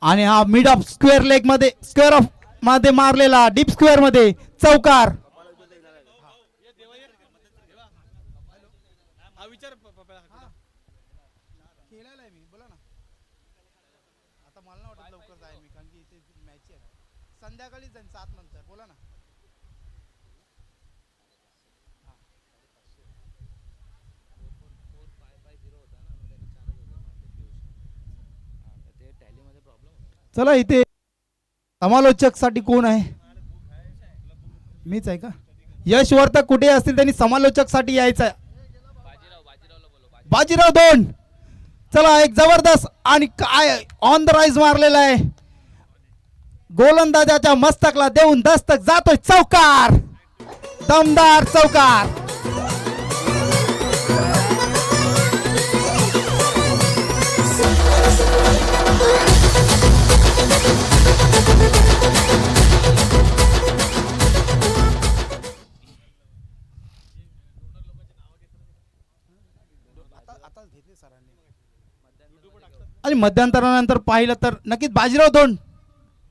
आणि हा mid of square leg मध्ये स्क्वेअर ऑफ मध्ये मारलेला डीप स्क्वेअर मध्ये चौकार. संध्याकाळी 7 नंतर बोला ना. चला इथे समालोचक साठी कोण आहे? मीच आहे का? यश वर्तक कुठे असतील त्यांनी समालोचक साठी यायचं आहे. बाजीराव 2. चला एक जबरदस्त आणि काय ऑन द राईज मारलेला आहे. गोलंदाजाच्या मस्तकला देऊन दस्तक जातोय चौकार. दमदार चौकार. आणि मध्यंतरानंतर पाहिलं तर नक्कीच बाजीराव 2.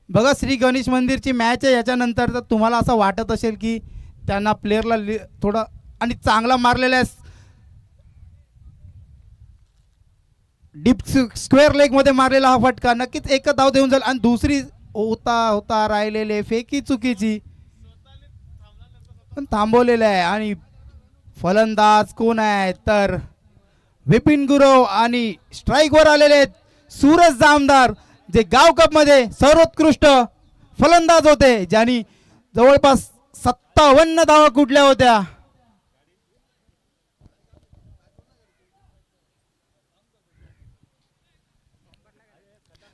बघा श्री गणेश मंदिरची मॅच आहे याच्यानंतर तर तुम्हाला असं वाटत असेल की त्यांना प्लेअरला थोडा आणि चांगला मारलेला आहे. डीप स्क्वेअर लेग मध्ये मारलेला हा फटका नक्कीच एक धाव देऊन जाईल. आणि दुसरी होता राहिलेले फेकी चुकीची पण थांबवलेले आहे. आणि फलंदाज कोण आहे तर विपिन गुरव आणि स्ट्राईक वर आलेले आहेत सूरज जामदार जे गाव कप मध्ये सर्वोत्कृष्ट फलंदाज होते ज्यांनी जवळपास 57 धावा कुठल्या होत्या.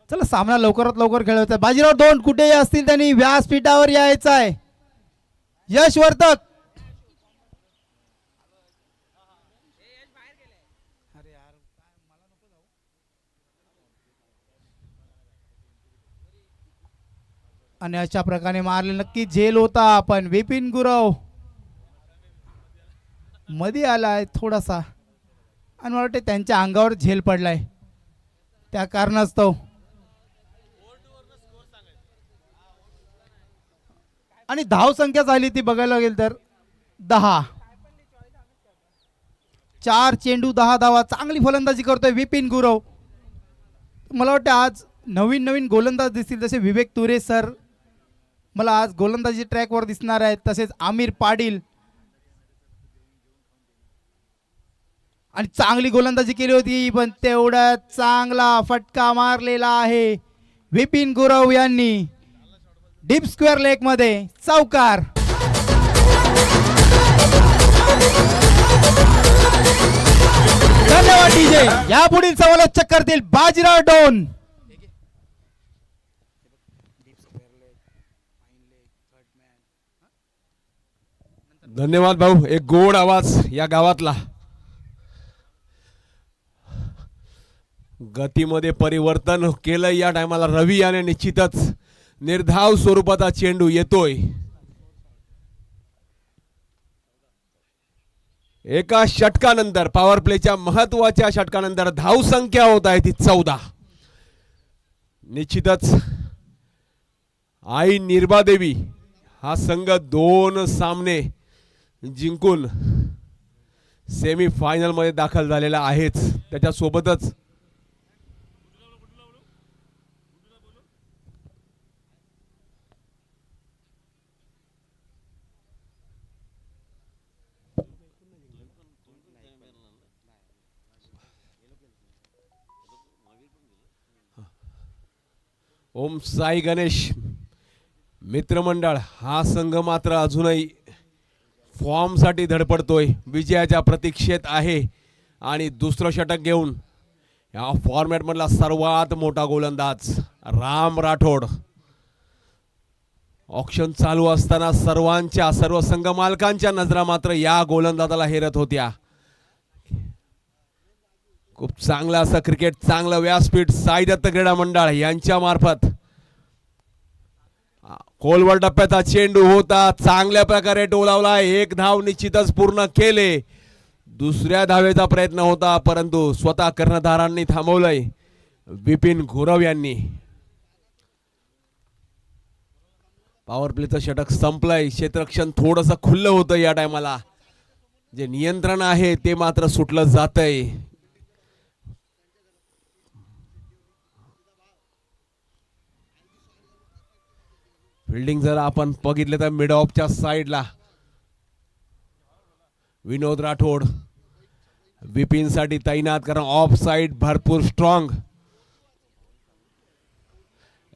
चला सामना लवकरात लवकर खेळवायचा. बाजीराव 2 कुठेही असतील त्यांनी व्यासपीठावर यायचं आहे. यश वर्तक आणि अशा प्रकारे मारले नक्की झेल होता. पण विपिन गुरव मध्ये आलाय थोडासा आणि मला वाटते त्यांच्या अंगावर झेल पडलाय त्या कारणास्तव. आणि धाव संख्या झाली ती बघायला गेल तर 10. 4 चेंडू 10 धावा. चांगली फलंदाजी करतोय विपिन गुरव. मला वाटतं आज नवीन नवीन गोलंदाज दिसतील जसे विवेक तुरे सर मला आज गोलंदाजी ट्रॅकवर दिसणार आहेत. तसेच आमिर पाटील आणि चांगली गोलंदाजी केली होती पण तेवढा चांगला फटका मारलेला आहे विपिन गुरव यांनी डीप स्क्वेअर लेग मध्ये चौकार. धन्यवाद डीजे. यापुढील समालोचक करतील बाजीराव 2. धन्यवाद भाऊ. एक गोड आवाज या गावातला. गतीमध्ये परिवर्तन केलं या टायमाला रवी याने. निश्चितच निर्धाव स्वरूपाचा चेंडू येतोय. एका षटकानंतर पॉवर प्लेच्या महत्वाच्या षटकानंतर धाव संख्या होत आहे ती 14. निश्चितच आई निर्बादेवी हा संघ 2 सामने जिंकून सेमी फायनल मध्ये दाखल झालेला आहेच. त्याच्यासोबतच ओम साई गणेश मित्रमंडळ हा संघ मात्र अजूनही फॉर्म साठी धडपडतोय. विजयाच्या प्रतीक्षेत आहे आणि दुसरं षटक घेऊन या फॉर्मॅट मधला सर्वात मोठा गोलंदाज राम राठोड. ऑक्शन चालू असताना सर्व संघ मालकांच्या नजरा मात्र या गोलंदाजाला हेरत होत्या. खूप चांगलं असं क्रिकेट, चांगलं व्यासपीठ साई दत्त क्रीडा मंडळ यांच्या मार्फत खोलवर टप्प्याचा चेंडू होता. चांगल्या प्रकारे टोलावला. 1 धाव निश्चितच पूर्ण केले. दुसऱ्या धावेचा प्रयत्न होता परंतु स्वतः कर्णधारांनी थांबवलंय विपिन गुरव यांनी. पॉवर प्लेचं षटक संपलंय. क्षेत्ररक्षण थोडंसं खुल्लं होतं या टायमाला. जे नियंत्रण आहे ते मात्र सुटलं जातंय. फिल्डिंग जर आपण बघितलं तर मिड ऑफच्या साईडला विनोद राठोड विपिन साठी तैनात, कारण ऑफ साइड भरपूर स्ट्रॉंग.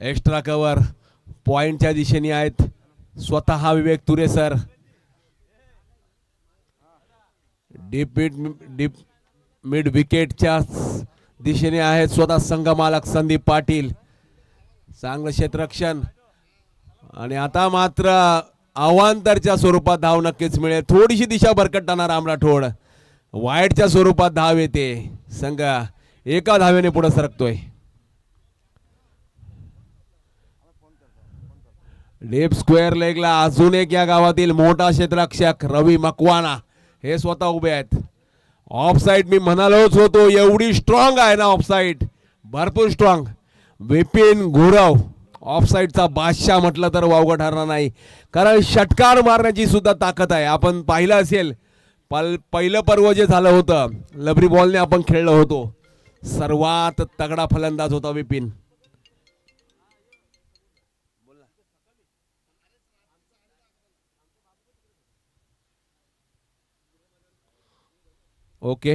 एक्स्ट्रा कव्हर पॉइंटच्या दिशेने आहेत स्वतः विवेक तुरेसर. डीप मिड विकेटच्या दिशेने आहेत स्वतः संघमालक संदीप पाटील. चांगलं क्षेत्ररक्षण आणि आता मात्र अवांतरच्या स्वरूपात धाव नक्कीच मिळेल. थोडीशी दिशा भरकटताना राम राठोड. वाईडच्या स्वरूपात धाव येते. संघ एका धावेने पुढे सरकतोय. डीप स्क्वेअर लेगला अजून एक या गावातील मोठा क्षेत्ररक्षक रवी मकवाना हे स्वतः उभे आहेत. ऑफ साइड मी म्हणालोच होतो, एवढी स्ट्रॉंग आहे ना ऑफ साइड, भरपूर स्ट्रॉंग. विपिन गुरव ऑफ साइडचा बादशाह म्हटलं तर वावगं ठरणार नाही, कारण षटकार मारण्याची सुद्धा ताकद आहे. आपण पाहिलं असेल पहिलं पर्व जे झालं होतं लबरी बॉलने आपण खेळलो होतो, सर्वात तगडा फलंदाज होता विपिन. ओके,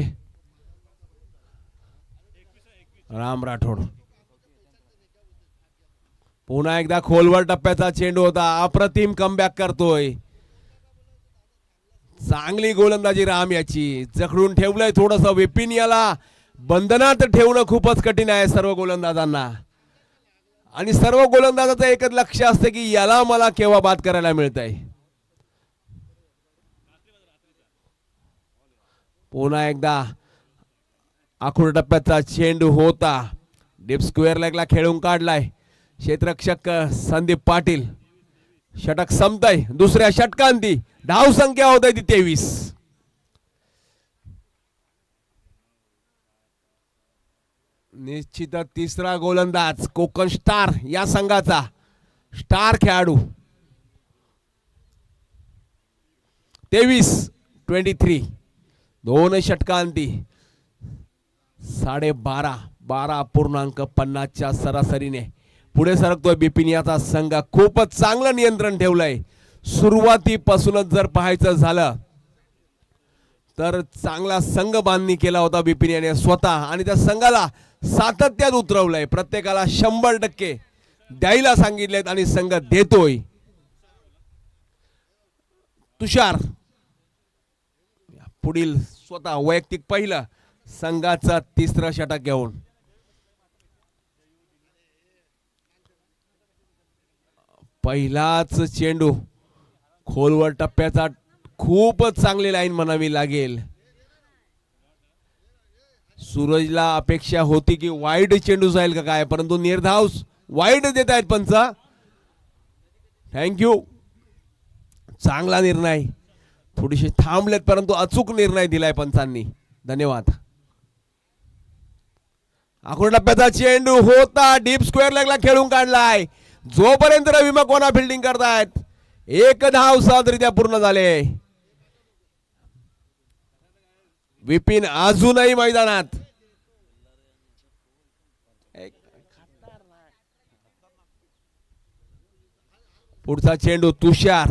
राम राठोड पुन्हा एकदा खोलवर टप्प्याचा चेंडू होता. अप्रतिम कमबॅक करतोय. चांगली गोलंदाजी राम याची. जखडून ठेवलंय थोडस विपिन. याला बंधनात ठेवणं खूपच कठीण आहे सर्व गोलंदाजांना, आणि सर्व गोलंदाजाचं एकच लक्ष असतं की याला मला केव्हा बाद करायला मिळतंय. पुन्हा एकदा आखूड टप्प्याचा चेंडू होता. डीप स्क्वेअर लेगला खेळून काढलाय क्षेत्ररक्षक संदीप पाटील. षटक संपतय. दुसऱ्या षटकांती धाव संख्या होत आहे ती 23. निश्चित तिसरा गोलंदाज कोकण स्टार या संघाचा स्टार खेळाडू. 23 दोन षटकांती 12.50 सरासरीने पुढे सरकतोय बिपिन. याचा संघ खूपच चांगलं नियंत्रण ठेवलंय. सुरुवातीपासूनच जर पाहायचं झालं तर चांगला संघ बांधणी केला होता बिपिन याने स्वतः, आणि त्या संघाला सातत्यात उतरवलंय. प्रत्येकाला 100% द्यायला सांगितलेत आणि संघ देतोय. तुषार पुढील स्वतः वैयक्तिक पहिलं संघाचा तिसरा षटक घेऊन. पहिलाच चेंडू खोलवर टप्प्याचा. खूपच चांगली लाईन म्हणावी लागेल. सूरजला अपेक्षा होती की वाईड चेंडू जाईल का काय, परंतु निर्धाव वाईड देत आहेत पंच. थँक्यू, चांगला निर्णय. थोडीशी थांबलेत परंतु अचूक निर्णय दिलाय पंचांनी. धन्यवाद. आखूड टप्प्याचा चेंडू होता. डीप स्क्वेअर लेगला खेळून काढलाय. जोपर्यंत रवी मकवाना फिल्डिंग करतायत, एक धाव साधरित्या पूर्ण झाले. विपिन अजूनही मैदानात. पुढचा चेंडू तुषार.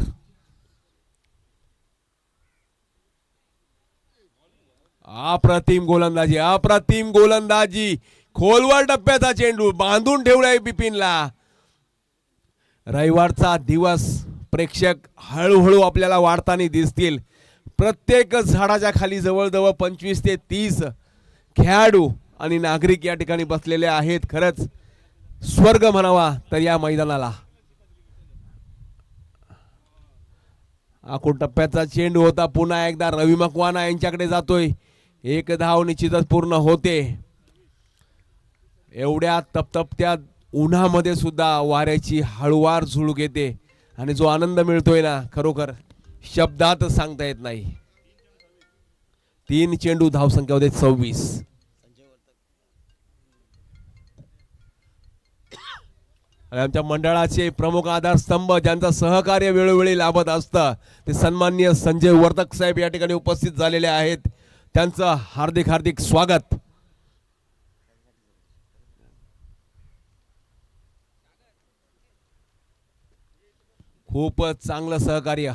अप्रतिम गोलंदाजी, अप्रतिम गोलंदाजी. खोलवर टप्प्याचा चेंडू बांधून ठेवलाय बिपिनला. रविवारचा दिवस प्रेक्षक हळूहळू आपल्याला वाढताना दिसतील. प्रत्येक झाडाच्या खाली जवळजवळ 25 ते 30 खेळाडू आणि नागरिक या ठिकाणी बसलेले आहेत. खरंच स्वर्ग म्हणावा तर या मैदानाला. आखूड टप्प्याचा चेंडू होता. पुन्हा एकदा रवी मकवाना यांच्याकडे जातोय. एक धाव निश्चितच पूर्ण होते. एवढ्या तपतपत्या उन्हामध्ये सुद्धा वाऱ्याची हळूवार झुळूक येते, आणि जो आनंद मिळतोय ना, खरोखर शब्दात सांगता येत नाही. 3 चेंडू धावसंख्या होते 26. आणि आमच्या मंडळाचे प्रमुख आधारस्तंभ ज्यांचं सहकार्य वेळोवेळी लाभत असतं ते सन्माननीय संजय वर्तक साहेब या ठिकाणी उपस्थित झालेले आहेत. त्यांचं हार्दिक हार्दिक स्वागत. खूप चांगलं सहकार्य.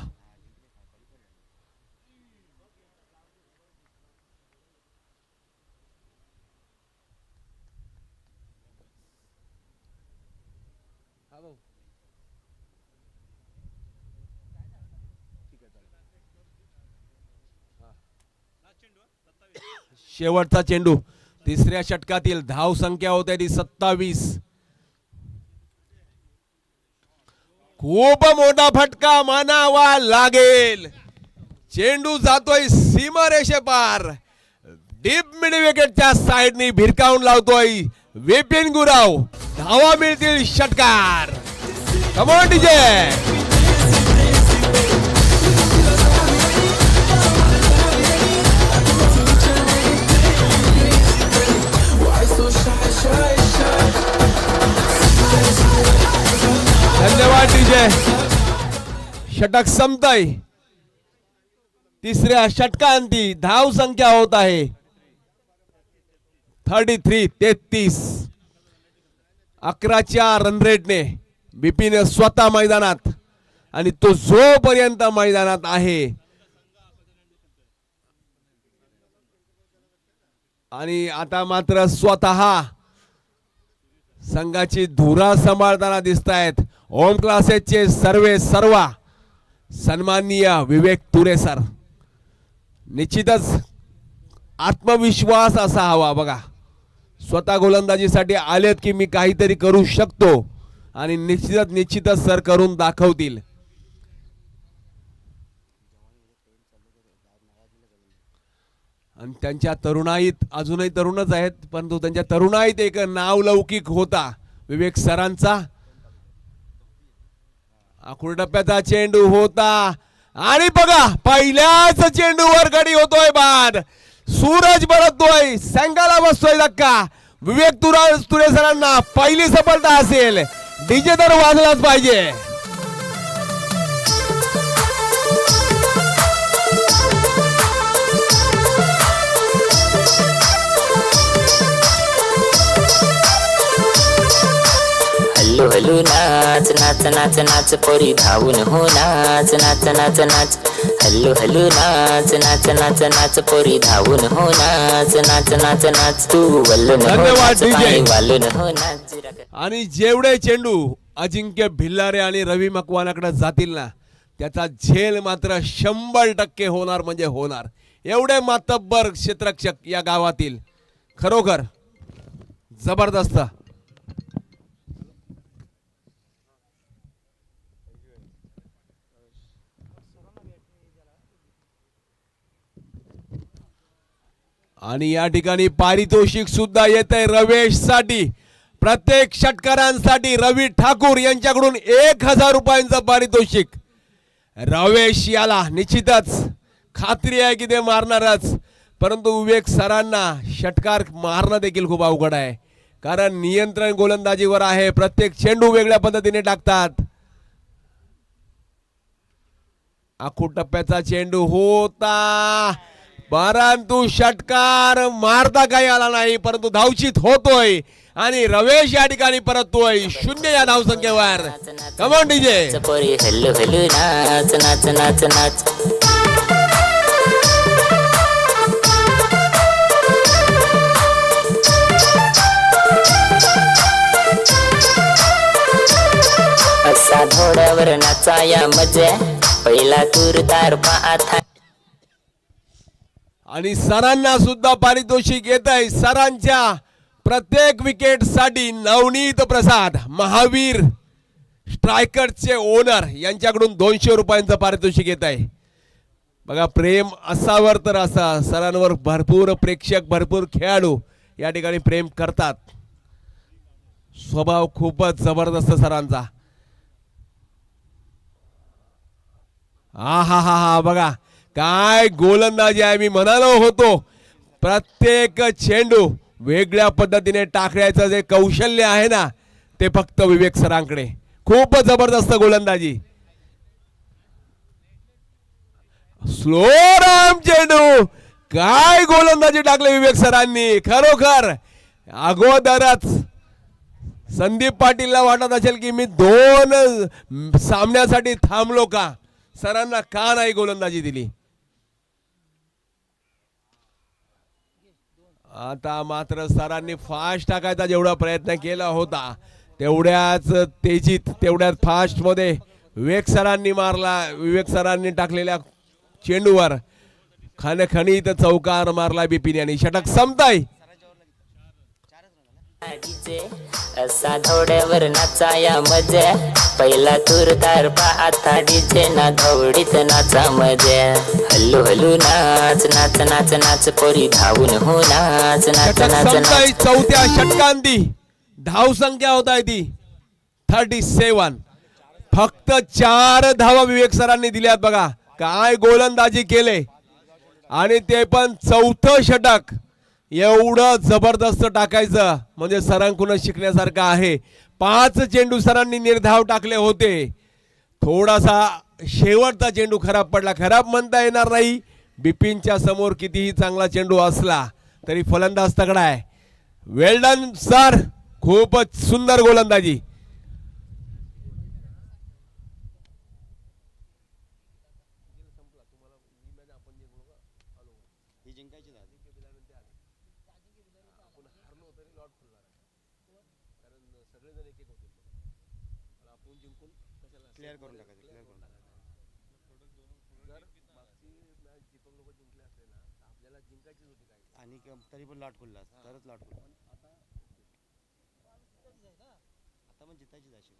शेवटचा चेंडू. तिसऱ्या षटकातील धाव संख्या होते ती 27. खूप मोठा फटका मानावा लागेल. चेंडू जातोय सीमारेषे पार. डीप मिड विकेटच्या साइडनी भिरकावून लावतोय विपिन गुराव. धावा मिळतील षटकार. Come on DJ. धन्यवाद डीजे. षटक संपतय. तिसऱ्या षटकांती धाव संख्या होत आहे 33. 11च्या रन रेटने बिपिन स्वतः मैदानात आणि तो जोपर्यंत मैदानात आहे आणि आता मात्र स्वतः संघाची धुरा सांभाळताना दिसत आहेत ओम क्लासेसचे सर्वा सन्माननीय विवेक तुरे सर. निश्चितच आत्मविश्वास असा हवा बघा. स्वतः गोलंदाजीसाठी आलेत की मी काहीतरी करू शकतो आणि निश्चितच सर करून दाखवतील. आणि त्यांच्या तरुणाईत अजूनही तरुणच आहेत परंतु त्यांच्या तरुणाईत एक नावलौकिक होता विवेक सरांचा. आखूड टप्प्याचा चेंडू होता आणि बघा पहिल्याच चेंडूवर गडी होतोय बाद. सूरज परततोय. संघाला बसतोय धक्का. विवेक तुरे सरांना पहिली सफलता असेल. डीजे तर वाजलाच पाहिजे. हल्लू हल्लू नाच नाच नाच नाच पोरी धावून हो नाच नाच नाच नाच. हल्लू हल्लू नाच नाच नाच नाच पोरी धावून हो नाच नाच नाच नाच. तू वल्लून हो नाच पाणी वालून हो नाच. आणि जेवढे चेंडू अजिंक्य भिल्लारे आणि रवी मकवानाकडे जातील ना त्याचा झेल मात्र 100% होणार म्हणजे होणार. एवढे मातब्बर क्षेत्ररक्षक या गावातील खरोखर जबरदस्त. आणि या ठिकाणी पारितोषिक सुद्धा येत आहे रवेश साठी. प्रत्येक षटकारांसाठी रवी ठाकूर यांच्याकडून 1000 रुपयांचं पारितोषिक. रवेश याला निश्चितच खात्री आहे की ते मारणारच परंतु विवेक सरांना षटकार मारणं देखील खूप अवघड आहे कारण नियंत्रण गोलंदाजीवर आहे. प्रत्येक चेंडू वेगळ्या पद्धतीने टाकतात. आखूड टप्प्याचा चेंडू होता परंतु षटकार मारता काही आला नाही परंतु धावचित होतोय आणि रवेश या ठिकाणी परततोय 0 या धावसंख्येवर. Come on DJ. पोरी हल्लू हल्लू नाच नाच नाच नाच. असा घोड्यावर नाचाया मजा पहिला तूर तार पाहता. आणि सरांना सुद्धा पारितोषिक येत आहे. सरांच्या प्रत्येक विकेट साठी नवनीत प्रसाद महावीर स्ट्रायकरचे ओनर यांच्याकडून 200 रुपयांचं पारितोषिक येत आहे. बघा प्रेम असावर तर असा. सरांवर भरपूर प्रेक्षक भरपूर खेळाडू या ठिकाणी प्रेम करतात. स्वभाव खूपच जबरदस्त सरांचा. हा बघा काय गोलंदाजी आहे. मी म्हणालो होतो प्रत्येक चेंडू वेगळ्या पद्धतीने टाकण्याचं जे कौशल्य आहे ना ते फक्त विवेक सरांकडे. खूप जबरदस्त गोलंदाजी. स्लो राम चेंडू. काय गोलंदाजी टाकले विवेक सरांनी. खरोखर अगोदरच संदीप पाटीलला वाटत असेल की मी 2 सामन्यासाठी थांबलो का, सरांना का नाही गोलंदाजी दिली. आता मात्र सरांनी फास्ट टाकायचा जेवढा प्रयत्न केला होता तेवढ्याच तेजीत, तेवढ्याच फास्ट मध्ये विवेक सरांनी मारला. विवेक सरांनी टाकलेल्या चेंडूवर खणखणीत चौकार मारला बिपिन यांनी. षटक संपताय. असा धवड्यावर नाचाया मजा. पहिला तूर तारपा आता डीजे ना धवडीत नाचा मजा. हल्लू हल्लू नाच नाच नाच नाच पोरी धावून हो नाच नाच षटक नाच संपताय. नाच. चौथ्या षटकांती धाव संख्या होत आहे ती 37. फक्त 4 धावा विवेक सरांनी दिल्यात. बघा काय गोलंदाजी केले आणि ते पण चौथं षटक. एवढं जबरदस्त टाकायचं म्हणजे सरांकडून शिकण्यासारखं आहे. 5 चेंडू सरांनी निर्धाव टाकले होते. थोडासा शेवटचा चेंडू खराब पडला. खराब म्हणता येणार नाही. बिपिनच्या समोर कितीही चांगला चेंडू असला तरी फलंदाज तगडा आहे. वेल डन सर. खूपच सुंदर गोलंदाजी. क्लिअर करून टाकायचं, क्लिअर करून टाकायचं. आणि तरी पण लाट खुलला तरच लाट खुलला. आता पण जितायची अशी.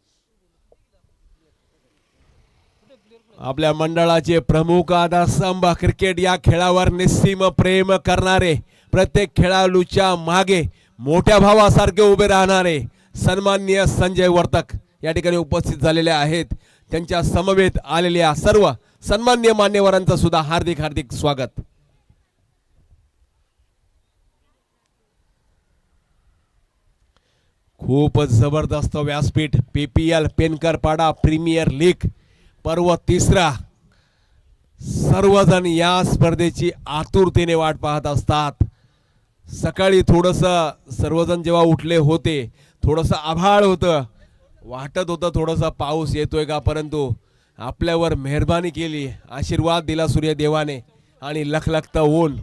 आपल्या मंडळाचे प्रमुख आधारस्तंभ, क्रिकेट या खेळावर निस्सीम प्रेम करणारे, प्रत्येक खेळाडूच्या मागे मोठ्या भावासारखे उभे राहणारे सन्माननीय संजय वर्तक या ठिकाणी उपस्थित झालेले आहेत. त्यांच्या समवेत आलेल्या सर्व सन्माननीय मान्यवरांचं सुद्धा हार्दिक हार्दिक स्वागत. खूप जबरदस्त व्यासपीठ. PPL पेनकरपाडा प्रीमियर लीग पर्व 3. सर्वजण या स्पर्धेची आतुरतेने वाट पाहत असतात. सकाळी थोडंसं सर्वजण जेव्हा उठले होते थोडंसं आभाळ होतं, वाटत होतं थोडासा पाऊस येतोय का, परंतु आपल्यावर मेहरबानी केली, आशीर्वाद दिला सूर्यदेवाने आणि लखलखतं ऊन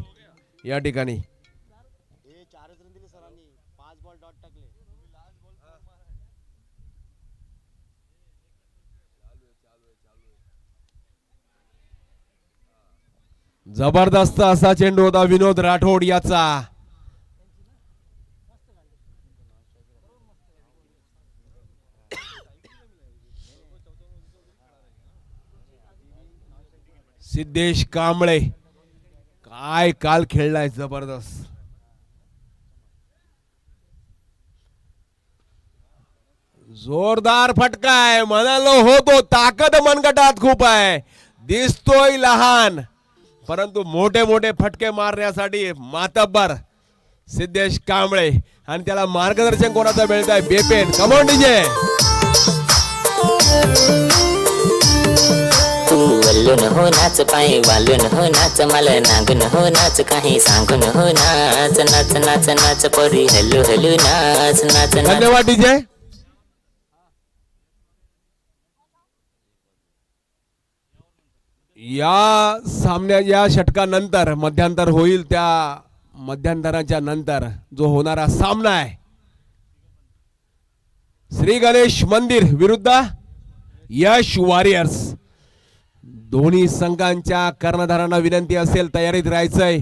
या ठिकाणी. 4 रन दिले सरांनी, 5 बॉल डॉट टाकले. जबरदस्त असा चेंडू होता विनोद राठोड याचा. सिद्धेश कांबळे काय काल खेळलाय जबरदस्त. जोरदार फटका आहे. म्हणालो होतो ताकद मनगटात खूप आहे, दिसतोय लहान परंतु मोठे मोठे फटके मारण्यासाठी मातब्बर सिद्धेश कांबळे. आणि त्याला मार्गदर्शन कोणाचं मिळत आहे? बेपेन. Come on DJ. तू वल्लून हो नाच, पाय वालून हो नाच, मला नागून हो नाच, काही सांगून हो नाच नाच नाच नाच पोरी हल्लू हल्लू नाच नाच नाच. धन्यवाद डीजे. या सामन्या या षटकानंतर मध्यांतर होईल. त्या मध्यांतराच्या नंतर जो होणारा सामना आहे श्री गणेश मंदिर विरुद्ध यश वॉरियर्स. दोन्ही संघांच्या कर्णधारांना विनंती असेल तयारीत राहायचंय.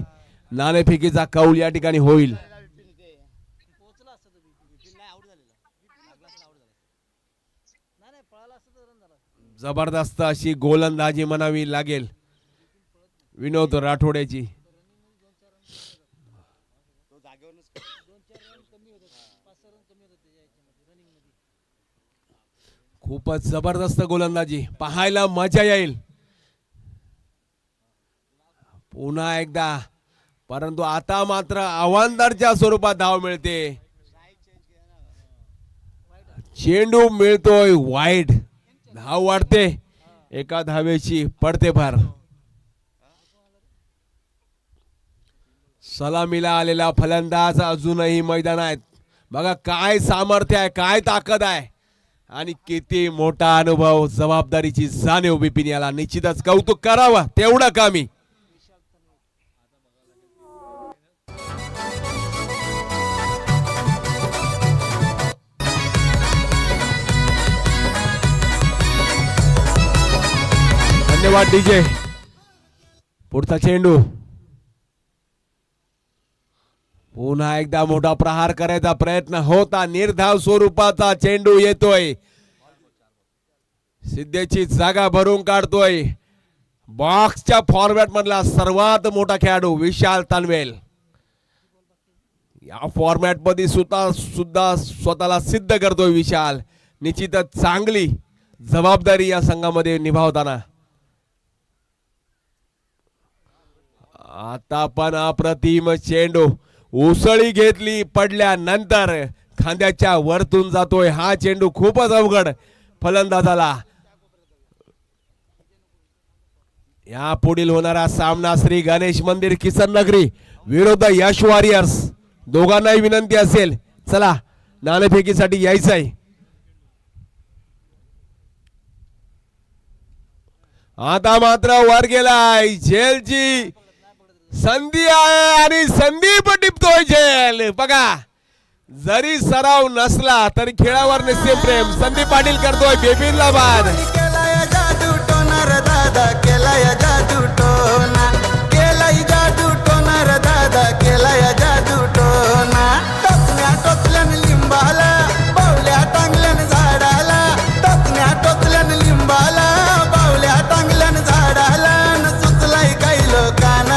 नाणेफेकीचा कौल या ठिकाणी होईल. जबरदस्त अशी गोलंदाजी म्हणावी लागेल विनोद राठोडेची. खूपच जबरदस्त गोलंदाजी, पाहायला मजा येईल पुन्हा एकदा. परंतु आता मात्र अवांतरच्या स्वरूपात धाव मिळते. चेंडू मिळतोय वाईड. धाव वाढते, एका धावेची पडते फार. सलामीला आलेला फलंदाज अजूनही मैदानात. बघा काय सामर्थ्य आहे, काय ताकद आहे आणि किती मोठा अनुभव, जबाबदारीची जाणीव. बिपिन याला निश्चितच कौतुक करावं, तेवढं कामी. धन्यवाद डीजे. पुढचा चेंडू. पुन्हा एकदा मोठा प्रहार करायचा प्रयत्न होता. निर्धाव स्वरूपाचा चेंडू येतोय. सिद्धेची जागा भरून काढतोय. बॉक्सच्या फॉर्मॅट मधला सर्वात मोठा खेळाडू विशाल तानवेल. या फॉर्मॅट मध्ये सुद्धा स्वतःला सिद्ध करतोय विशाल. निश्चितच चांगली जबाबदारी या संघामध्ये निभावताना. आता पण अप्रतिम चेंडू. उसळी घेतली, पडल्यानंतर खांद्याच्या वरतून जातोय हा चेंडू. खूपच अवघड फलंदाजाला. या पुढील होणारा सामना श्री गणेश मंदिर किसन नगरी विरुद्ध यश वॉरियर्स. दोघांनाही विनंती असेल, चला नाणेफेकीसाठी यायचंय. आता मात्र वर गेलाय. झेलची संधी आहे आणि संदीप टिपतोय झेल. बघा, जरी सराव नसला तरी खेळावर निश्चित प्रेम. संदीप पाटील करतोय बेबीला बाद. केलाय जादू टोनार दादा, केलाय जादू टोना, केलाय जादू टोनार दादा, केलाय जादू टोना. टोचण्या टोचल्यान लिंबाला, बावल्या टांगल्यान झाडाला, टोचण्या टोचल्यान लिंबाला, बावल्या टांगल्यान झाडाला. न सुचलाय काही लोकांना.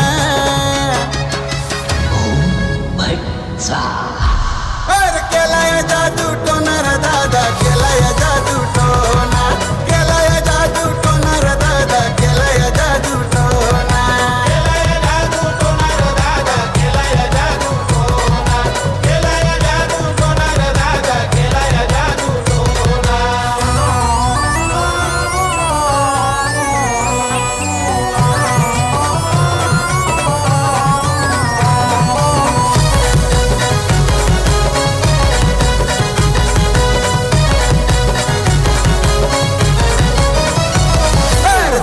अरे केलाय जादू टोनार दादा, केलाय जादू टोना, केलाय जादू टोनार दादा, केलाय जादू टोना, केलाय जादू टोनार दादा, केलाय जादू टोना, केलाय जादू टोनार दादा, केलाय जादू टोना.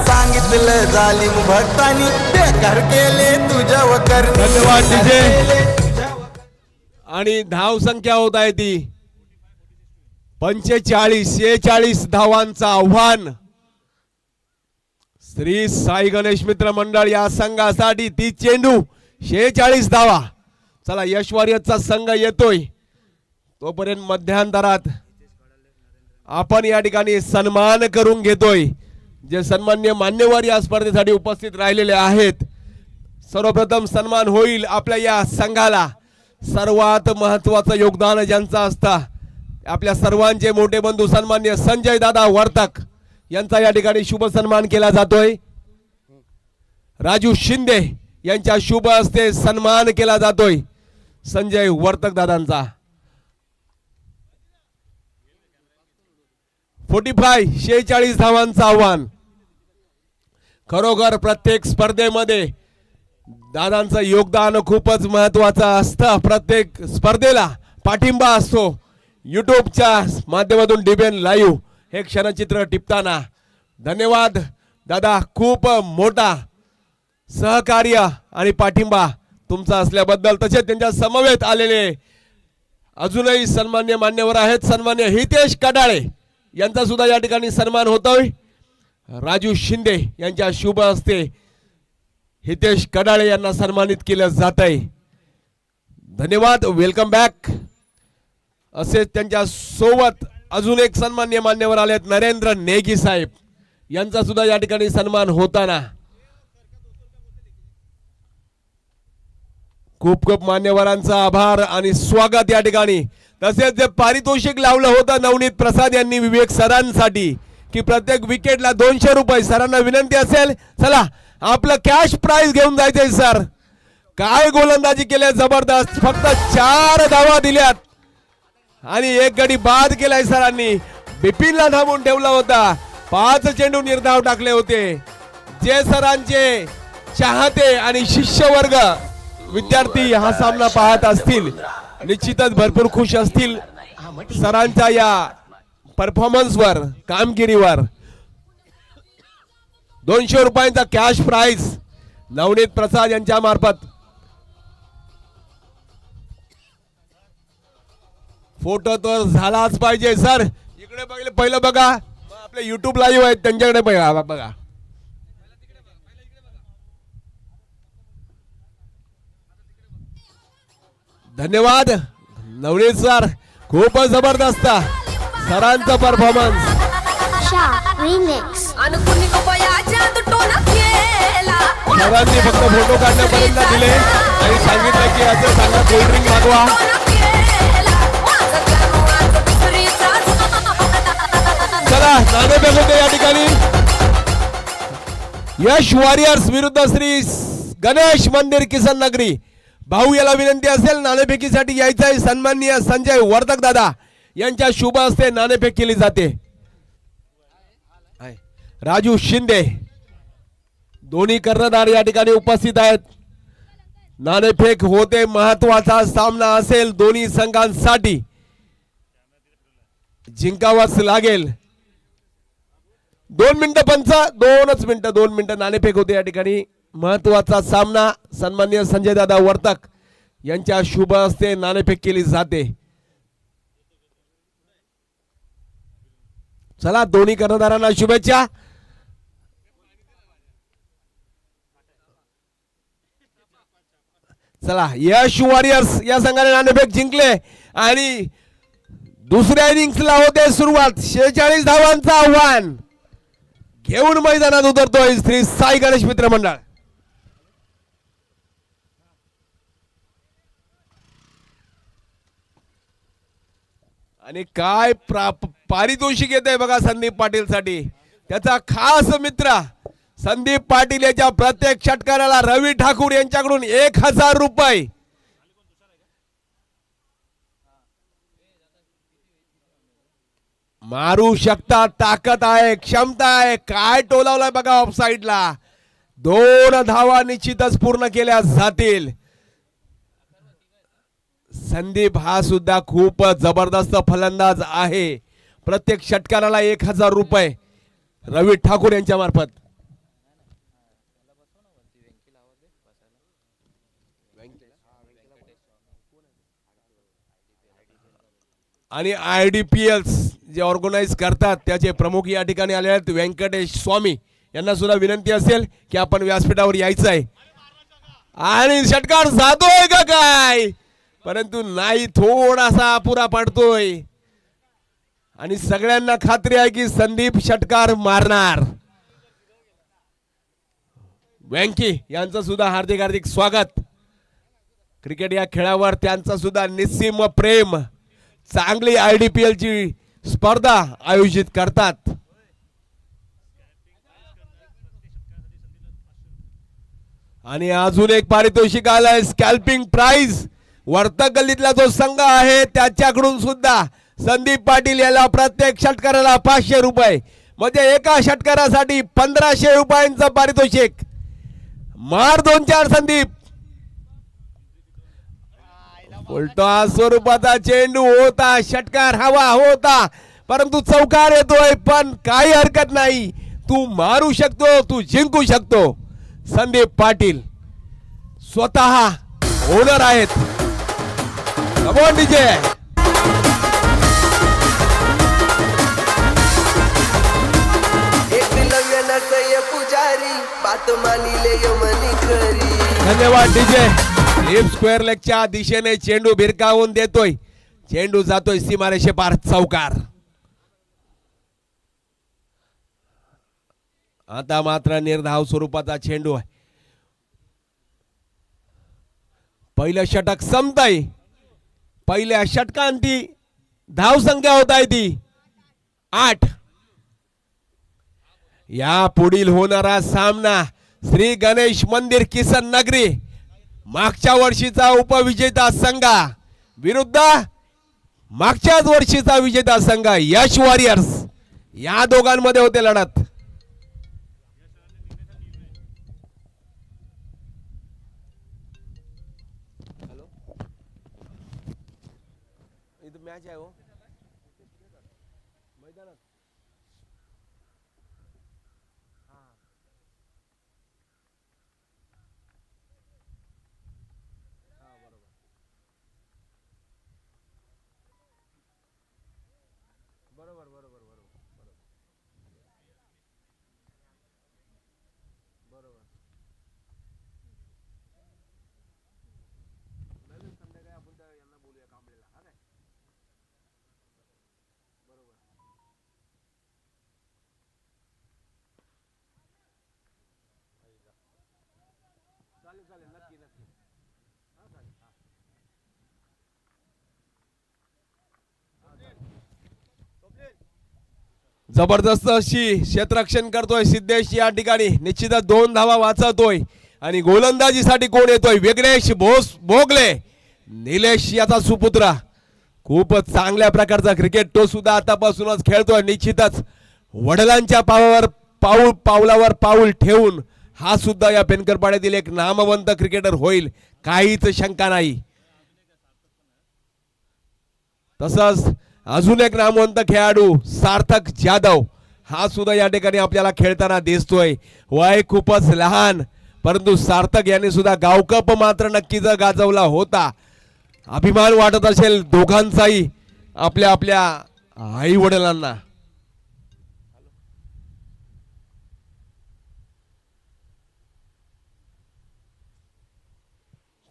सांगितलं जालिम भक्तानी, बेकार केले तुझ्या वकर. धन्यवाद डीजे. आणि धाव संख्या होत आहे ती 45-46 धावांचं आव्हान श्री साई गणेश मित्र मंडळ या संघासाठी. ती चेंडू 46 धावा. चला यश वॉरियर्सचा संघ येतोय. तोपर्यंत मध्यांतरात आपण या ठिकाणी सन्मान करून घेतोय जे सन्मान्य मान्यवर या स्पर्धेसाठी उपस्थित राहिलेले आहेत. सर्वप्रथम सन्मान होईल आपल्या या संघाला. सर्वात महत्वाचं योगदान ज्यांचं असतं, आपल्या सर्वांचे मोठे बंधू सन्मान्य संजय दादा वर्तक यांचा या ठिकाणी शुभ सन्मान केला जातोय. राजू शिंदे यांच्या शुभ हस्ते सन्मान केला जातोय संजय वर्तक दादांचा. 46 धावांचं आव्हान. खरोखर प्रत्येक स्पर्धेमध्ये दादांचं योगदान खूपच महत्वाचं असतं. प्रत्येक स्पर्धेला पाठिंबा असतो. युट्यूबच्या माध्यमातून डीबीएन लाईव्ह हे क्षणचित्र टिपताना धन्यवाद दादा. खूप मोठा सहकार्य आणि पाठिंबा तुमचा असल्याबद्दल. तसेच त्यांच्या समवेत आलेले अजूनही सन्मान्य मान्यवर आहेत. सन्मान्य हितेश कडाळे यांचा सुद्धा या ठिकाणी सन्मान होतोय. राजू शिंदे यांच्या शुभ हस्ते हितेश कडाळे यांना सन्मानित केलं जात आहे. धन्यवाद. Welcome back. असेच त्यांच्या सोबत अजून एक सन्मान्य मान्यवर आलेत नरेंद्र नेगी साहेब यांचा सुद्धा या ठिकाणी सन्मान होताना. खूप खूप मान्यवरांचा आभार आणि स्वागत या ठिकाणी. तसेच जे पारितोषिक लावलं होतं नवनीत प्रसाद यांनी विवेक सरांसाठी की प्रत्येक विकेटला 200 रुपये. सरांना विनंती असेल, चला आपलं कॅश प्राइज घेऊन जायचंय. सर काय गोलंदाजी केली जबरदस्त. फक्त 4 धावा दिल्यात. आणि एक गडी बाद केलाय सरांनी. बिपिनला थांबून ठेवला होता. 5 चेंडू निर्धाव टाकले होते. जे सरांचे चाहते आणि शिष्य वर्ग विद्यार्थी हा सामना पाहत असतील निश्चितच भरपूर खुश असतील सरांच्या या परफॉर्मन्सवर, कामगिरीवर. 200 रुपयांचा कॅश प्राइज नवनीत प्रसाद यांच्या मार्फत. फोटो तर झालाच पाहिजे सर. इकडे पहिलं बघा, आपले युट्यूब लाईव्ह आहेत त्यांच्याकडे बघा. धन्यवाद नवनीत सर, खूपच जबरदस्त सरांचा परफॉर्मन्स. सरांनी फक्त फोटो काढण्यापर्यंत दिले आणि सांगितलं की असं सांगा कोल्ड्रिंक मागवा. चला नाणेफेक होते या ठिकाणी. यश वॉरियर्स विरुद्ध श्री गणेश मंदिर किसन नगरी. भाऊ याला विनंती असेल नाणेफेकीसाठी यायचं आहे. सन्माननीय संजय वर्धक दादा यांच्या शुभ हस्ते नाणेफेक केली जाते. राजू शिंदे दोन्ही कर्णधार या ठिकाणी उपस्थित आहेत. नाणेफेक होते. महत्वाचा सामना असेल दोन्ही संघांसाठी. जिंकावाच लागेल. 2 मिनिटं 2 मिनिटं नाणेफेक होते या ठिकाणी. महत्वाचा सामना. सन्माननीय संजय दादा वर्तक यांच्या शुभ हस्ते नाणेफेक केली जाते. चला दोन्ही कर्णधारांना शुभेच्छा. चला यश वॉरियर्स या संघाने नाणेफेक जिंकले आणि दुसऱ्या इनिंग्सला होते सुरुवात. 46 धावांचं आव्हान घेऊन मैदानात उतरतोय श्री साई गणेश मित्र मंडळ. आणि काय पारितोषिक येत आहे बघा संदीप पाटील साठी. त्याचा खास मित्र संदीप पाटील याच्या प्रत्येक षटकाराला रवी ठाकूर यांच्याकडून 1000 रुपये. मारू शकता, ताकद आहे, क्षमता आहे. काय टोलावलाय बघा ऑफ साइडला. 2 धावा निश्चितच पूर्ण केल्या जातील. संदीप हा सुद्धा खूप जबरदस्त फलंदाज आहे. प्रत्येक षटकाराला 1000 रुपये रवी ठाकूर यांच्या मार्फत. आणि IDPL जे ऑर्गनाइज करतात त्याचे प्रमुख या ठिकाणी आले आहेत. व्यंकटेश स्वामी यांना सुद्धा विनंती असेल की आपण व्यासपीठावर यायचं आहे. आणि षटकार जातोय का काय, परंतु नाही, थोडासा अपुरा पडतोय. आणि सगळ्यांना खात्री आहे की संदीप षटकार मारणार. व्यंकी यांचं सुद्धा हार्दिक हार्दिक स्वागत. क्रिकेट या खेळावर त्यांचा सुद्धा निस्सीम प्रेम. चांगली IDPL ची स्पर्धा आयोजित करतात. आणि अजून एक पारितोषिक आलंय, स्कॅल्पिंग प्राइज. वर्तक गल्लीतला जो संघ आहे त्याच्याकडून सुद्धा संदीप पाटील याला प्रत्येक षटकाराला 500 रुपये, म्हणजे एका षटकारासाठी 1500 रुपयांचं पारितोषिक. मार 2-4 संदीप. उलटा स्वरूपाचा चेंडू होता, षटकार हवा होता, परंतु चौकार येतोय. पण काही हरकत नाही, तू मारू शकतो, तू जिंकू शकतो. संदीप पाटील स्वतः ओनर आहेत. Come on DJ. धन्यवाद डीजे. लिप स्क्वेअर लेगच्या दिशेने चेंडू भिरकावून देतोय. चेंडू जातोय सीमारेषे पार, चौकार. आता मात्र निर्धाव स्वरूपाचा चेंडू आहे. पहिलं षटक संपतंय. पहिल्या षटकांती धाव संख्या होत आहे ती 8. या पुढील होणारा सामना श्री गणेश मंदिर किसन नगरी मागच्या वर्षीचा उपविजेता संघ विरुद्ध मागच्याच वर्षीचा विजेता संघ यश वॉरियर्स, या दोघांमध्ये होते लढत. मॅच आहे हो मैदानात. बरोबर बरोबर बरोबर बरोबर. संध्याकाळी आपण त्या यांना बोलूया कांबळेला. हा काय बरोबर. चालेल चालेल नक्की नक्की. हा चालेल. हा जबरदस्त अशी क्षेत्ररक्षण करतोय सिद्धेश या ठिकाणी. निश्चितच 2 धावा वाचवतोय. आणि गोलंदाजीसाठी कोण येतोय? विघ्नेश भोगले, निलेश याचा सुपुत्र. खूपच चांगल्या प्रकारचा क्रिकेट तो सुद्धा आतापासूनच खेळतोय. निश्चितच वडिलांच्या पावलावर पाऊल ठेवून हा सुद्धा या पेनकरपाड्यातील एक नामवंत क्रिकेटर होईल, काहीच शंका नाही. तसंच अजून एक नामवंत खेळाडू सार्थक जाधव, हा सुद्धा या ठिकाणी आपल्याला खेळताना दिसतोय. वय खूपच लहान, परंतु सार्थक यांनी सुद्धा गावकप मात्र नक्कीच गाजवला होता. अभिमान वाटत असेल दोघांचाही आपल्या आपल्या आई वडिलांना.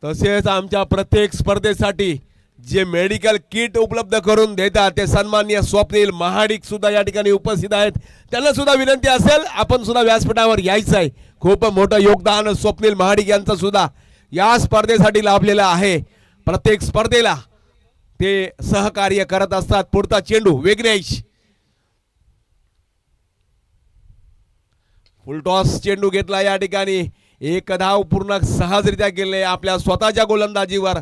तसेच आमच्या प्रत्येक स्पर्धेसाठी जे मेडिकल किट उपलब्ध करून देतात ते सन्माननीय स्वप्नील महाडिक सुद्धा या ठिकाणी उपस्थित आहेत. त्यांना सुद्धा विनंती असेल आपण सुद्धा व्यासपीठावर यायचं आहे. खूप मोठं योगदान स्वप्नील महाडिक यांचं सुद्धा या स्पर्धेसाठी लाभलेलं आहे. प्रत्येक स्पर्धेला ते सहकार्य करत असतात. पुढचा चेंडू विघ्नेश, फुलटॉस चेंडू घेतला या ठिकाणी. एक धाव पूर्ण सहजरित्या गेले. आपल्या स्वतःच्या गोलंदाजीवर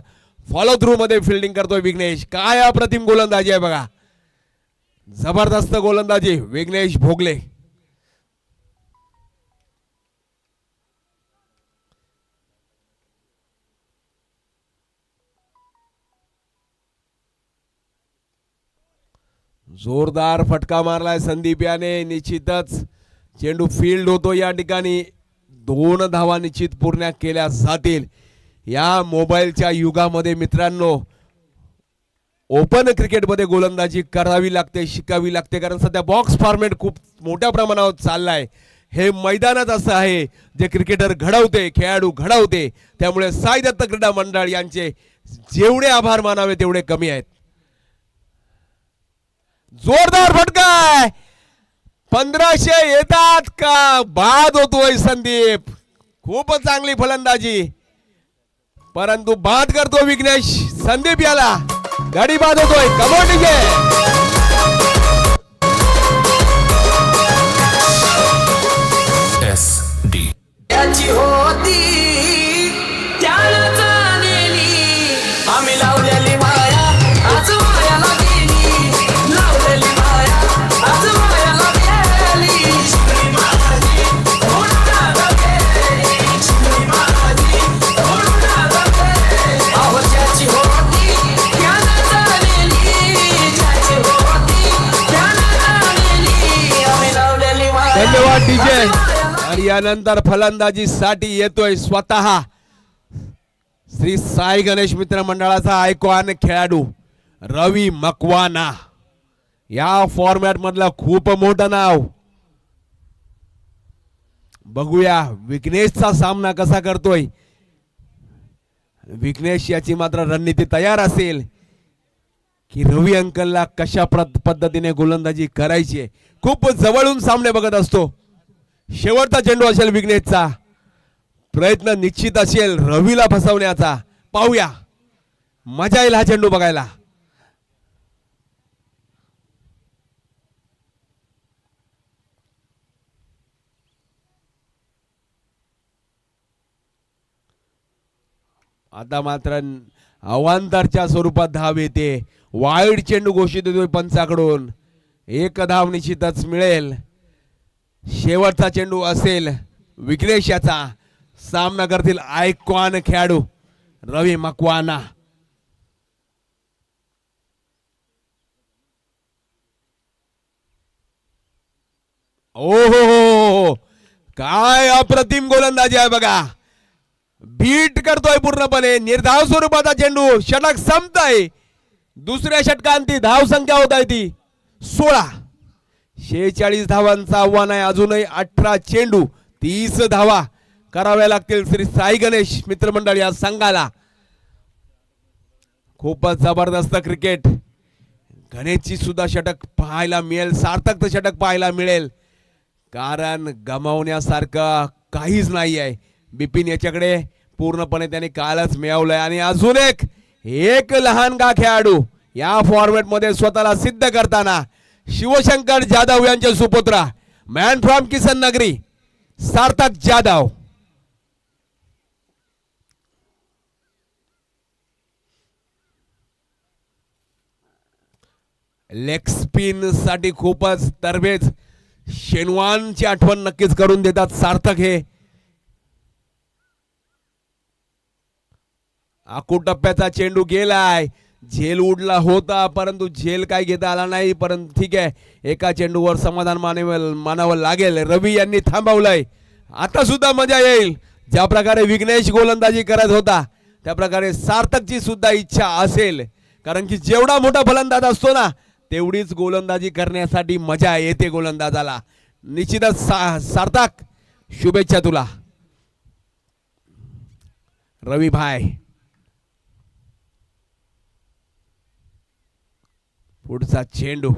फॉलो थ्रू मध्ये फिल्डिंग करतोय विघ्नेश. काय अप्रतिम गोलंदाजी आहे बघा, जबरदस्त गोलंदाजी विघ्नेश भोगले. जोरदार फटका मारलाय संदीप याने. निश्चितच चेंडू फील्ड होतो या ठिकाणी. 2 धावा निश्चित पूर्ण केल्या जातील. या मोबाईलच्या युगामध्ये मित्रांनो ओपन क्रिकेटमध्ये गोलंदाजी करावी लागते, शिकावी लागते, कारण सध्या बॉक्स फॉर्मॅट खूप मोठ्या प्रमाणावर चाललाय. हे मैदानात असं आहे जे क्रिकेटर घडवते, खेळाडू घडवते. त्यामुळे साई दत्त क्रीडा मंडळ यांचे जेवढे आभार मानावे तेवढे कमी आहेत. जोरदार फटका, 1500 येतात का बाद होतोय संदीप. खूपच चांगली फलंदाजी, परंतु बाद करतो विघ्नेश. संदीप याला गाडी बाद होतोय. कमोड त्याची होती त्याला आम्ही लावलेली माया आज मायाला गेली. लावलेली माया आज मायाला गेली. अहो ज्याची होती त्याला झालेली, ज्याची होती त्याला झालेली. आम्ही लावलेली माया. धन्यवाद डीजे. आणि यानंतर फलंदाजीसाठी येतोय स्वतः श्री साई गणेश मित्र मंडळाचा आयकॉन खेळाडू रवी मकवाना. या फॉर्मॅट मधला खूप मोठं नाव. बघूया विघ्नेशचा सामना कसा करतोय. विघ्नेश याची मात्र रणनीती तयार असेल की रवी अंकलला कशा पद्धतीने गोलंदाजी करायची. खूप जवळून सामने बघत असतो. शेवटचा चेंडू असेल विघ्नेशचा. प्रयत्न निश्चित असेल रवीला फसवण्याचा. पाहूया, मजा येईल हा चेंडू बघायला. आता मात्र अवांतरच्या स्वरूपात धाव येते. वाईड चेंडू घोषित होतोय पंचाकडून. एक धाव निश्चितच मिळेल. शेवटचा चेंडू असेल विघ्नेश याचा. सामना करतील आयकॉन खेळाडू रवी मकवाना. ओहो, काय अप्रतिम गोलंदाजी आहे बघा. बीट करतोय पूर्णपणे. निर्धाव स्वरूपाचा चेंडू. षटक संपतंय. दुसऱ्या षटकांती धाव संख्या होत आहे ती 16. 46 धावांचं आव्हान आहे. अजूनही 18 चेंडू 30 धावा कराव्या लागतील श्री साई गणेश मित्रमंडळ या संघाला. खूपच जबरदस्त क्रिकेट. गणेशची सुद्धा षटक पाहायला मिळेल. सार्थक षटक पाहायला मिळेल. कारण गमावण्यासारखं काहीच नाही आहे. बिपिन याच्याकडे पूर्णपणे त्याने कालच मिळवलंय. आणि अजून एक लहानगा खेळाडू या फॉर्मॅट मध्ये स्वतःला सिद्ध करताना शिवशंकर जाधव यांचे सुपुत्र मॅन फ्रॉम किसन नगरी सार्थक जाधव. लेग स्पिन साठी खूपच तरबेज शेनवानची आठवण नक्कीच करून देतात सार्थक हे. आखू टप्प्याचा चेंडू गेलाय. झेल उडला होता परंतु झेल काय घेता आला नाही. परंतु ठीक आहे, एका चेंडूवर समाधान मानावं लागेल. रवी यांनी थांबवलंय. आता सुद्धा मजा येईल. ज्या प्रकारे विघ्नेश गोलंदाजी करत होता त्या प्रकारे सार्थकची सुद्धा इच्छा असेल. कारण की जेवढा मोठा फलंदाज असतो ना तेवढीच गोलंदाजी करण्यासाठी मजा येते गोलंदाजाला. निश्चितच सार्थक शुभेच्छा तुला रवी भाई. पुढचा चेंडू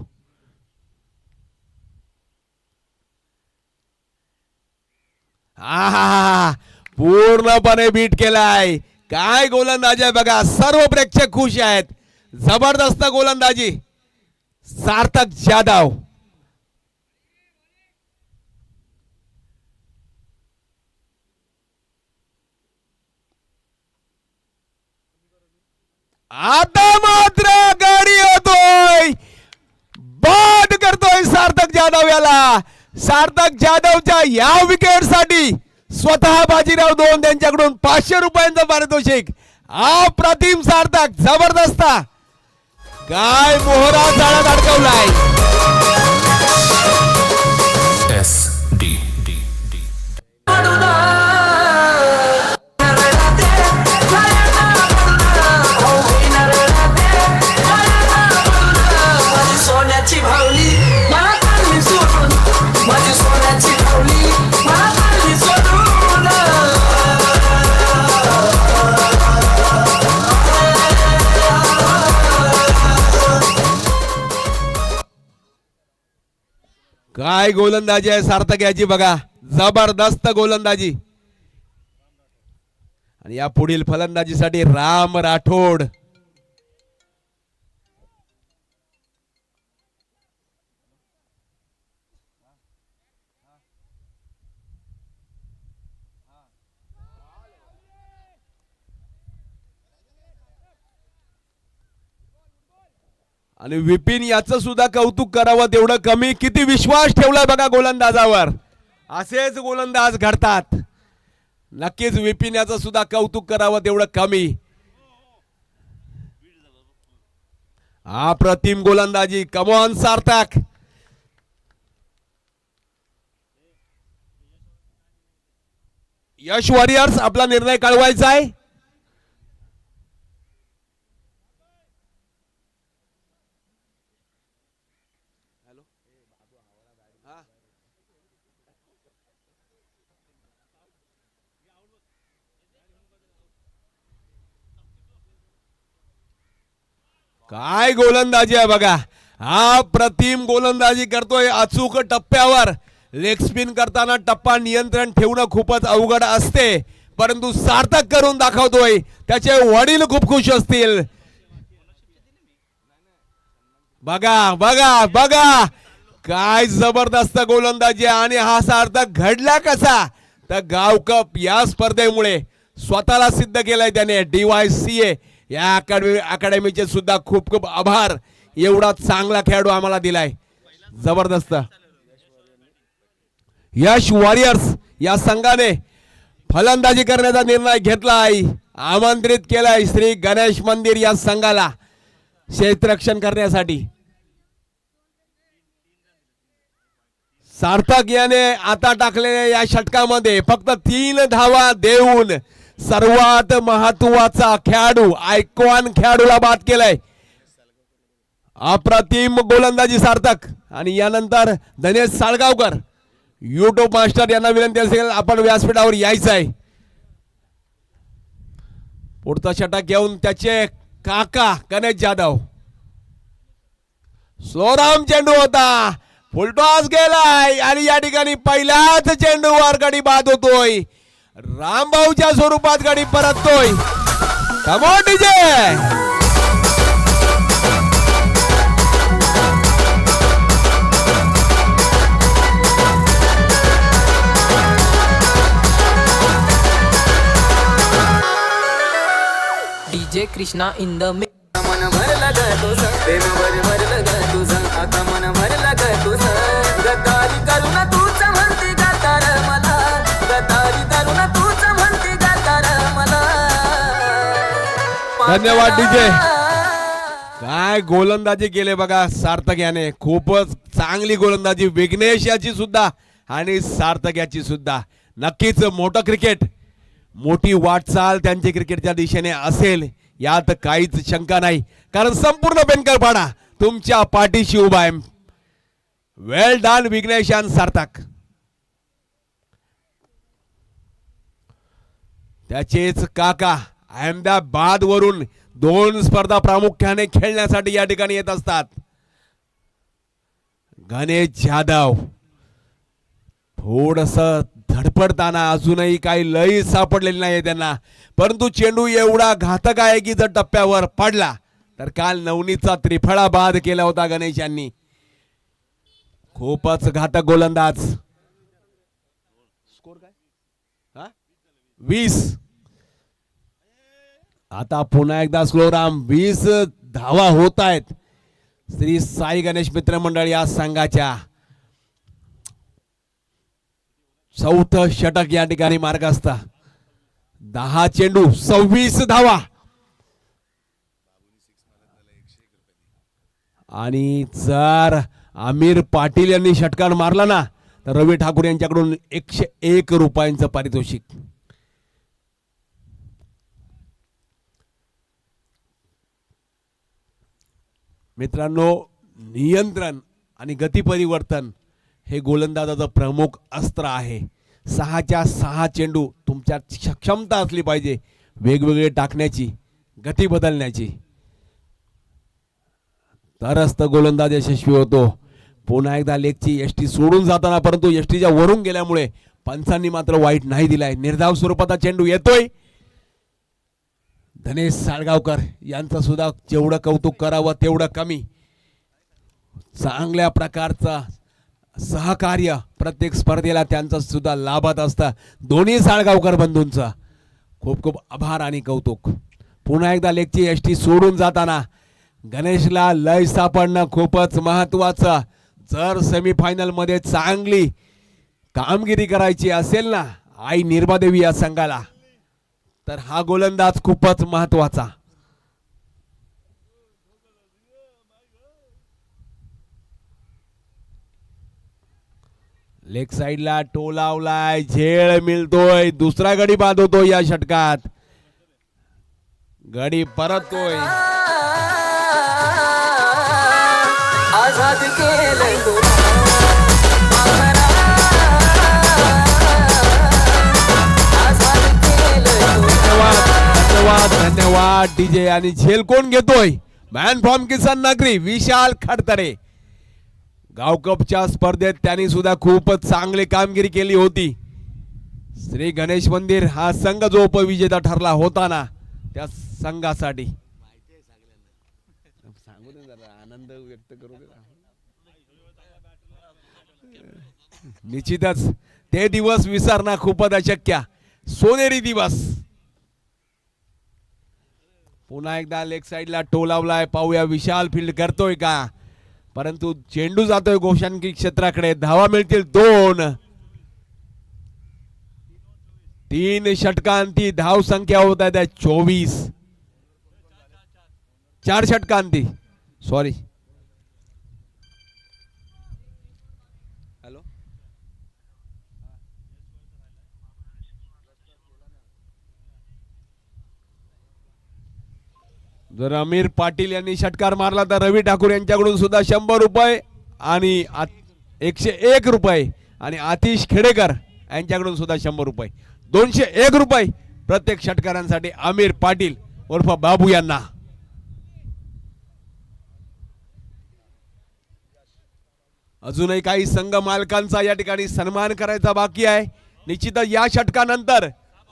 पूर्णपणे बीट केलाय. काय गोलंदाजी आहे बघा. सर्व प्रेक्षक खुश आहेत. जबरदस्त गोलंदाजी सार्थक जाधव. आता मात्र गाडी येतोय. बाद करतोय सार्थक जाधव याला. सार्थक जाधवच्या या विकेट साठी स्वतः बाजीराव दोन त्यांच्याकडून 500 रुपयांचं पारितोषिक. अप्रतिम सार्थक. जबरदस्त. काय मोहरा जाळ्यात अडकवलाय. सोन्याची भावली मला चालली सोडून. माझी सोन्याची भावली मला चालली सोडून. काय गोलंदाजी आहे सार्थक याची बघा. जबरदस्त गोलंदाजी. आणि या पुढील फलंदाजीसाठी राम राठोड. आणि विपिन याचं सुद्धा कौतुक करावं तेवढं कमी. किती विश्वास ठेवलाय बघा गोलंदाजावर. असेच गोलंदाज घडतात. नक्कीच विपिन याचं सुद्धा कौतुक करावं तेवढं कमी. अप्रतिम गोलंदाजी. कमॉन सार्थक. यश वॉरियर्स आपला निर्णय कळवायचा आहे. काय गोलंदाजी आहे बघा. हा प्रतिम गोलंदाजी करतोय अचूक टप्प्यावर. लेग स्पिन करताना टप्पा नियंत्रण ठेवणं खूपच अवघड असते परंतु सार्थक करून दाखवतोय. त्याचे वडील खूप खुश असतील. बघा बघा बघा काय जबरदस्त गोलंदाजी. आणि हा सार्थक घडला कसा तर गाव कप या स्पर्धेमुळे स्वतःला सिद्ध केलंय त्याने. DYCA या अकॅडमीचे सुद्धा खूप खूप आभार. एवढा चांगला खेळाडू आम्हाला दिलाय. जबरदस्त. यश वॉरियर्स या संघाने फलंदाजी करण्याचा निर्णय घेतलाय. आमंत्रित केलाय श्री गणेश मंदिर या संघाला क्षेत्ररक्षण करण्यासाठी. सार्थक याने आता टाकलेल्या या षटकामध्ये फक्त 3 धावा देऊन सर्वात महत्वाचा खेळाडू, आयकॉन खेळाडूला बाद केलाय. अप्रतिम गोलंदाजी सार्थक. आणि यानंतर धनेश साळगावकर. युट्यूब मास्टर यांना विनंती असेल आपण व्यासपीठावर यायचं आहे. पुढचा षटक घेऊन त्याचे काका गणेश जाधव. सोराम चेंडू होता, फुलटॉस गेलाय आणि या ठिकाणी पहिल्याच चेंडूवर गडी बाद होतोय. रामभाऊच्या स्वरूपात गडी परततोय. Come on DJ. DJ Krishna in the mix. मन भरला ग तुझं प्रेम भरलं ग तुझं आता मन भरला ग तुझं गद्दारी करू ना तूच म्हणती गद्दार मला गद्दारी करू ना तूच म्हणती गद्दार मला. धन्यवाद डीजे. काय गोलंदाजी केले बघा सार्थक याने. खूपच चांगली गोलंदाजी विघ्नेश याची सुद्धा आणि सार्थक याची सुद्धा. नक्कीच मोठं क्रिकेट, मोठी वाटचाल त्यांची क्रिकेटच्या दिशेने असेल यात काहीच शंका नाही. कारण संपूर्ण बेनकरपाडा तुमच्या पाठीशी उभा आहे. वेल डन विघ्नेश आणि सार्थक. त्याचेच काका अहमदाबाद वरून 2 स्पर्धा प्रामुख्याने खेळण्यासाठी या ठिकाणी येत असतात. गणेश जाधव थोडस धडपडताना, अजूनही काही लय सापडलेली नाही त्यांना, परंतु चेंडू एवढा घातक आहे की जर टप्प्यावर पडला तर काल नवनीतचा त्रिफळा बाद केला होता गणेश यांनी. खूपच घातक गोलंदाज. स्कोर काय? 20. आता पुन्हा एकदा स्लोराम. 20 धावा होत आहेत श्री साई गणेश मित्र मंडळ या संघाच्या. चौथं षटक या ठिकाणी मार्गस्थ. 10 चेंडू 26 धावा. आणि जर आमिर पाटील यांनी षटकार मारला ना तर रवी ठाकूर यांच्याकडून 101 रुपयांचं पारितोषिक. मित्रांनो, नियंत्रण आणि गती परिवर्तन हे गोलंदाजाचं प्रमुख अस्त्र आहे. 6च्या 6 चेंडू तुमच्यात क्षमता असली पाहिजे वेगवेगळे टाकण्याची, गती बदलण्याची, तरच तर गोलंदाज यशस्वी होतो. पुन्हा एकदा लेगची एसटी सोडून जाताना, परंतु एसटीच्या वरून गेल्यामुळे पंचांनी मात्र वाईट नाही दिलाय. निर्धाव स्वरूपाचा चेंडू येतोय. धनेश साळगावकर यांचं सुद्धा जेवढं कौतुक करावं तेवढं कमी. चांगल्या प्रकारचा सहकार्य प्रत्येक स्पर्धेला त्यांचं सुद्धा लाभत असतं. दोन्ही साळगावकर बंधूंचं खूप खूप आभार आणि कौतुक. पुन्हा एकदा लेगची एसटी सोडून जाताना गणेशला लय सापडणं खूपच महत्वाचं. जर सेमीफायनल मध्ये चांगली कामगिरी करायची असेल ना आई निर्मादेवी या संघाला, तर हा गोलंदाज खूपच महत्वाचा. लेग साइडला टोलावलाय, झेळ मिळतोय, दुसरा गडी बाद होतोय या षटकात. गडी परततोय. आझाद केलंय तुला धन्यवाद धन्यवाद धन्यवाद डीजे. आणि झेल कोण घेतोय? मॅन फ्रॉम किसन नगरी विशाल खडतरे. गावकपच्या स्पर्धेत त्यांनी सुद्धा खूपच चांगली कामगिरी केली होती. श्री गणेश मंदिर हा संघ जो उपविजेता ठरला होता ना, त्या संघासाठी सांगू दे जरा, आनंद व्यक्त करू दे. निश्चितच ते दिवस विसरणं खूपच अशक्य. सोनेरी दिवस पुन्हा एकदा लेग साईडला टोलावलाय. पाहूया विशाल फील्ड करतोय का, परंतु चेंडू जातोय गोशांकी क्षेत्राकडे. धावा मिळतील 2. 3 षटकांती धाव संख्या होत आहे 24. 4 षटकांती, सॉरी. हॅलो, जर अमीर पाटील यांनी षटकार मारला तर रवी ठाकूर यांच्याकडून सुद्धा 100 रुपये आणि 101 रुपये आणि आतिश खेडेकर यांच्याकडून सुद्धा 100 रुपये. 201 रुपये प्रत्येक षटकारांसाठी अमीर पाटील उर्फ बाबू यांना. अजूनही काही संघ मालकांचा या ठिकाणी सन्मान करायचा बाकी आहे. निश्चितच या षटकानंतर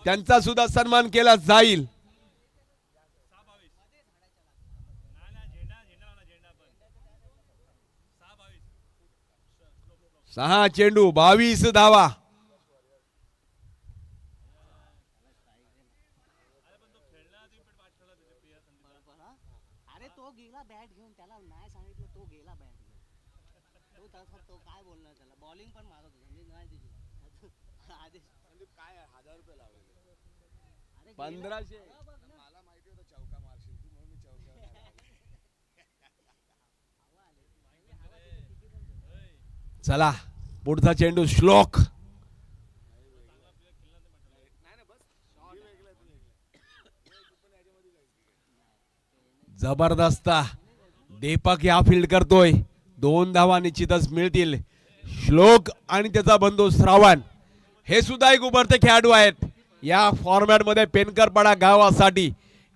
त्यांचा सुद्धा सन्मान केला जाईल. 6 चेंडू 22 धावा. अरे तो गेला बॅट घेऊन, त्याला नाही सांगितलं, तो गेला बॅट घेऊन. तो काय बोलणार त्याला, बॉलिंग पण मारत होता, मी नाही दिली आधी. काय 1000 रुपये लावले 1500. मला माहिती होतं चौका मारशील तू, म्हणून मी चौका. चला पुढचा चेंडू श्लोक. जबरदस्त दीपक या फील्ड करतोय. 2 धावा निश्चितच मिळतील. श्लोक आणि त्याचा बंधू श्रावण हे सुद्धा एक उभरते खेळाडू आहेत या फॉर्मॅट मध्ये. पेनकरपाडा गावासाठी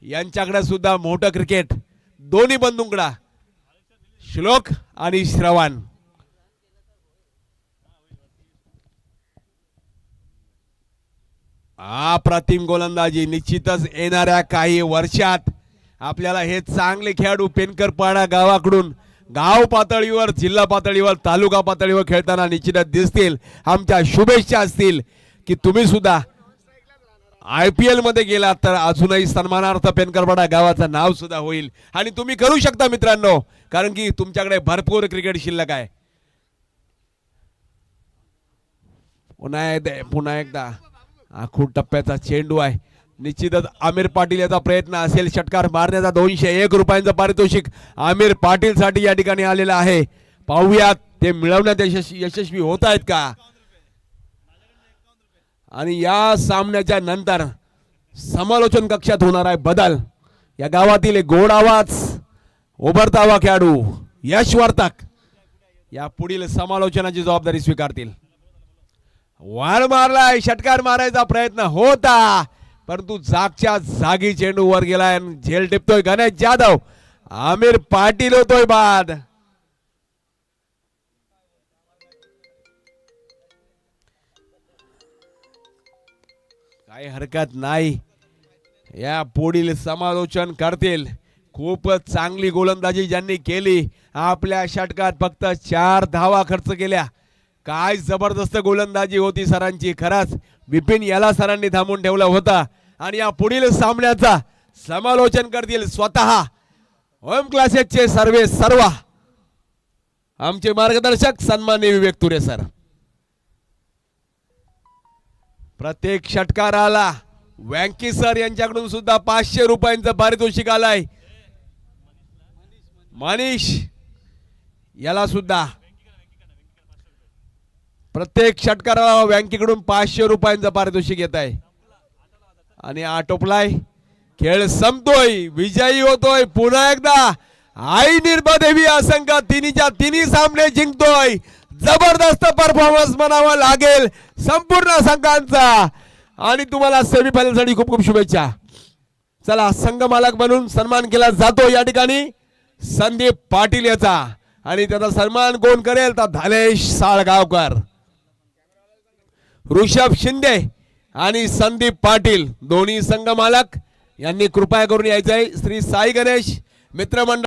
यांच्याकडे सुद्धा मोठं क्रिकेट. दोन्ही बंधूंकडा श्लोक आणि श्रवण. अप्रतिम गोलंदाजी. निश्चितच येणाऱ्या काही वर्षात आपल्याला हे चांगले खेळाडू पेनकरपाडा गावाकडून गाव पातळीवर, जिल्हा पातळीवर, तालुका पातळीवर खेळताना निश्चितच दिसतील. आमच्या शुभेच्छा असतील की तुम्ही सुद्धा IPL मध्ये गेलात तर अजूनही सन्मानार्थ पेनकरपाडा गावाचं नाव सुद्धा होईल. आणि तुम्ही करू शकता मित्रांनो, कारण की तुमच्याकडे भरपूर क्रिकेट शिल्लक आहे. पुन्हा एकदा आखूड टप्प्याचा चेंडू आहे. निश्चितच आमिर पाटील याचा प्रयत्न असेल षटकार मारण्याचा. 201 रुपयांचं पारितोषिक आमिर पाटील साठी या ठिकाणी आलेलं आहे. पाहूयात ते मिळवण्यात यशस्वी होत आहेत का. आणि या सामन्याच्या नंतर समालोचन कक्षात होणार आहे बदल. या गावातील एक गोड आवाज, उभरता हवा खेळाडू यश वर्तक या पुढील समालोचनाची जबाबदारी स्वीकारतील. वार मारलाय, षटकार मारायचा प्रयत्न होता, परंतु जागच्या जागी चेंडू वर गेलाय. झेल टिपतोय गणेश जाधव. आमिर पाटील होतोय बाद. काही हरकत नाही, या पुढील समालोचन करतील. खूपच चांगली गोलंदाजी ज्यांनी केली. आपल्या षटकात फक्त 4 धावा खर्च केल्या. काय जबरदस्त गोलंदाजी होती सरांची. खरंच विपिन याला सरांनी थांबून ठेवलं होतं. आणि या पुढील सामन्याचा समालोचन करतील स्वतः होम क्लासेसचे सर्व आमचे मार्गदर्शक सन्माननीय विवेक तुरे सर. प्रत्येक षटकाराला वँकी सर यांच्याकडून सुद्धा 500 रुपयांचं पारितोषिक आलंय. मनीष याला सुद्धा प्रत्येक षटकाराला वँकीकडून 500 रुपयांचं पारितोषिक येत आहे. आणि आटोपलाय, खेळ संपतोय, विजयी होतोय पुन्हा एकदा आई निर्भदेवी असंघ. तिन्हीच्या तिन्ही सामने जिंकतोय. जबरदस्त परफॉर्मन्स म्हणावा लागेल संपूर्ण संघांचा. आणि तुम्हाला सेमीफायनल साठी खूप खूप शुभेच्छा. चला, संघ मालक म्हणून सन्मान केला जातो या ठिकाणी संदीप पाटील याचा. आणि त्याचा सन्मान कोण करेल तर धालेश साळगावकर, ऋषभ शिंदे आणि संदीप पाटील दोन्ही संघ मालक यांनी कृपया करून यायचंय. श्री साई गणेश मित्रमंडळ